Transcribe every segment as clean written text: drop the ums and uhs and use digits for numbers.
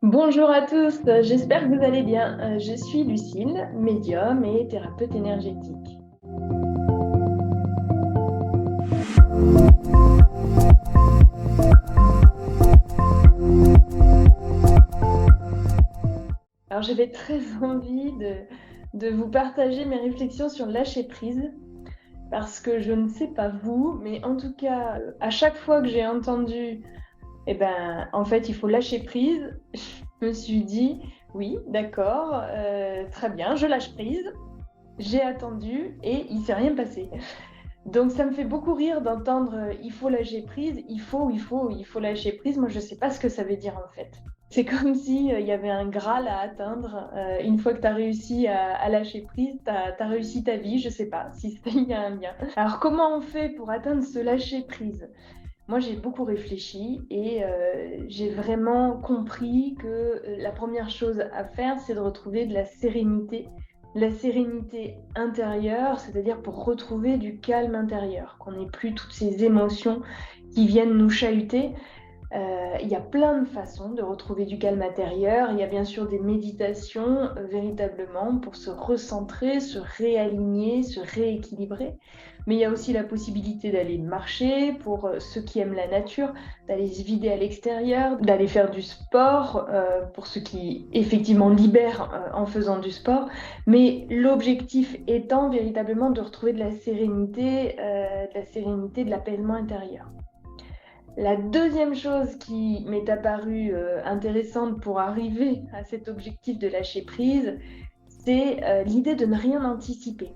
Bonjour à tous, j'espère que vous allez bien. Je suis Lucille, médium et thérapeute énergétique. Alors j'avais très envie de vous partager mes réflexions sur le lâcher prise parce que je ne sais pas vous, mais en tout cas, à chaque fois que j'ai entendu, en fait, il faut lâcher prise, je me suis dit, oui, d'accord, très bien, je lâche prise, j'ai attendu et il s'est rien passé. Donc ça me fait beaucoup rire d'entendre il faut lâcher prise, il faut lâcher prise. Moi, je ne sais pas ce que ça veut dire en fait. C'est comme si il y avait un Graal à atteindre. Une fois que tu as réussi à lâcher prise, tu as réussi ta vie. Je ne sais pas si il y a un lien. Alors comment on fait pour atteindre ce lâcher prise? Moi, j'ai beaucoup réfléchi et j'ai vraiment compris que la première chose à faire, c'est de retrouver de la sérénité intérieure, c'est-à-dire pour retrouver du calme intérieur, qu'on n'ait plus toutes ces émotions qui viennent nous chahuter. Il y a plein de façons de retrouver du calme intérieur. Il y a bien sûr des méditations véritablement pour se recentrer, se réaligner, se rééquilibrer. Mais il y a aussi la possibilité d'aller marcher pour ceux qui aiment la nature, d'aller se vider à l'extérieur, d'aller faire du sport pour ceux qui effectivement libèrent en faisant du sport. Mais l'objectif étant véritablement de retrouver de l'apaisement intérieur. La deuxième chose qui m'est apparue intéressante pour arriver à cet objectif de lâcher prise, c'est l'idée de ne rien anticiper.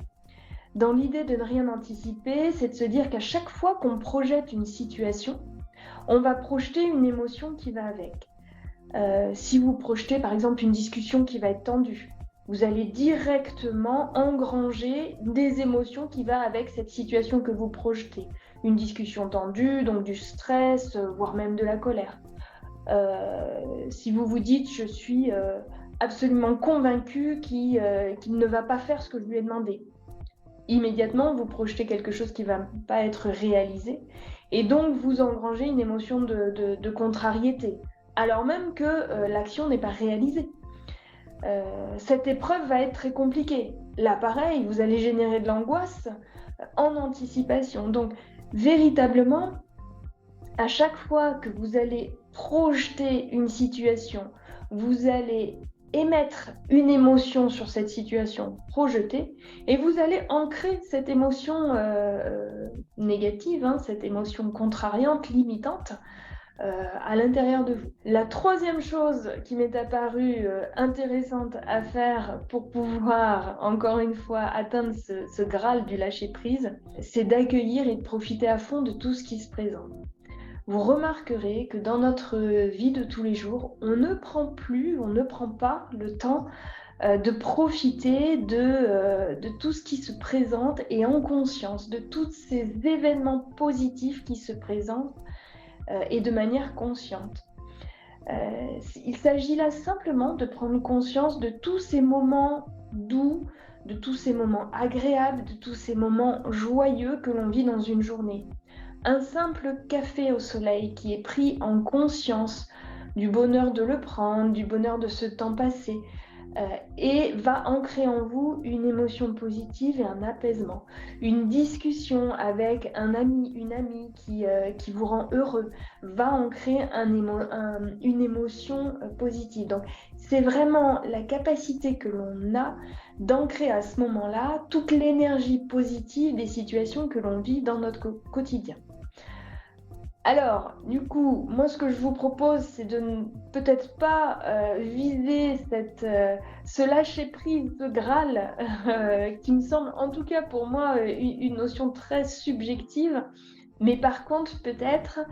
Dans l'idée de ne rien anticiper, c'est de se dire qu'à chaque fois qu'on projette une situation, on va projeter une émotion qui va avec. Si vous projetez par exemple une discussion qui va être tendue, vous allez directement engranger des émotions qui vont avec cette situation que vous projetez. Une discussion tendue, donc du stress, voire même de la colère. Si vous vous dites je suis absolument convaincu qu'il ne va pas faire ce que je lui ai demandé, immédiatement vous projetez quelque chose qui ne va pas être réalisé et donc vous engrangez une émotion de contrariété alors même que l'action n'est pas réalisée. Cette épreuve va être très compliquée. Là, pareil, vous allez générer de l'angoisse en anticipation. Donc, véritablement, à chaque fois que vous allez projeter une situation, vous allez émettre une émotion sur cette situation projetée et vous allez ancrer cette émotion négative, cette émotion contrariante, limitante, à l'intérieur de vous. La troisième chose qui m'est apparue intéressante à faire pour pouvoir, encore une fois, atteindre ce Graal du lâcher-prise, c'est d'accueillir et de profiter à fond de tout ce qui se présente. Vous remarquerez que dans notre vie de tous les jours, on ne prend pas le temps de profiter de tout ce qui se présente et en conscience, de tous ces événements positifs qui se présentent et de manière consciente. Il s'agit là simplement de prendre conscience de tous ces moments doux, de tous ces moments agréables, de tous ces moments joyeux que l'on vit dans une journée. Un simple café au soleil qui est pris en conscience du bonheur de le prendre, du bonheur de ce temps passé, et va ancrer en vous une émotion positive et un apaisement. Une discussion avec un ami, une amie qui vous rend heureux va ancrer une émotion positive. Donc, c'est vraiment la capacité que l'on a d'ancrer à ce moment-là toute l'énergie positive des situations que l'on vit dans notre quotidien. Alors, du coup, moi, ce que je vous propose, c'est de peut-être pas viser ce lâcher-prise de Graal, qui me semble, en tout cas pour moi, une notion très subjective, mais par contre, peut-être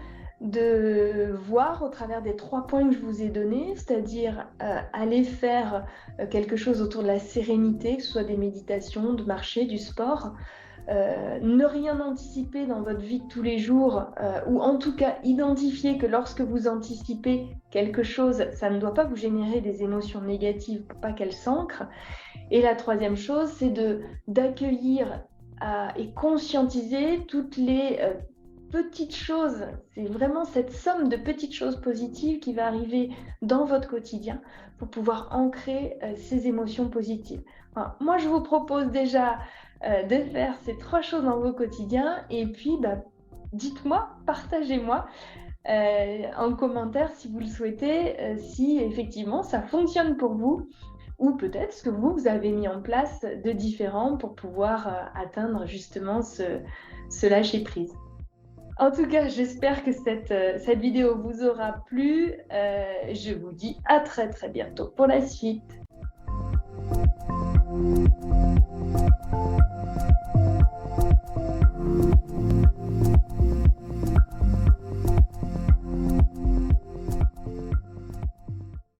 de voir au travers des 3 points que je vous ai donnés, c'est-à-dire aller faire quelque chose autour de la sérénité, que ce soit des méditations, de marcher, du sport, ne rien anticiper dans votre vie de tous les jours, ou en tout cas identifier que lorsque vous anticipez quelque chose, ça ne doit pas vous générer des émotions négatives pour pas qu'elles s'ancrent. Et la troisième chose, c'est d'accueillir et conscientiser toutes les petites choses, c'est vraiment cette somme de petites choses positives qui va arriver dans votre quotidien pour pouvoir ancrer ces émotions positives. Enfin, moi, je vous propose déjà de faire ces 3 choses dans vos quotidiens et puis dites-moi, partagez-moi en commentaire si vous le souhaitez, si effectivement ça fonctionne pour vous ou peut-être ce que vous avez mis en place de différent pour pouvoir atteindre justement ce lâcher-prise. En tout cas, j'espère que cette vidéo vous aura plu. Je vous dis à très très bientôt pour la suite.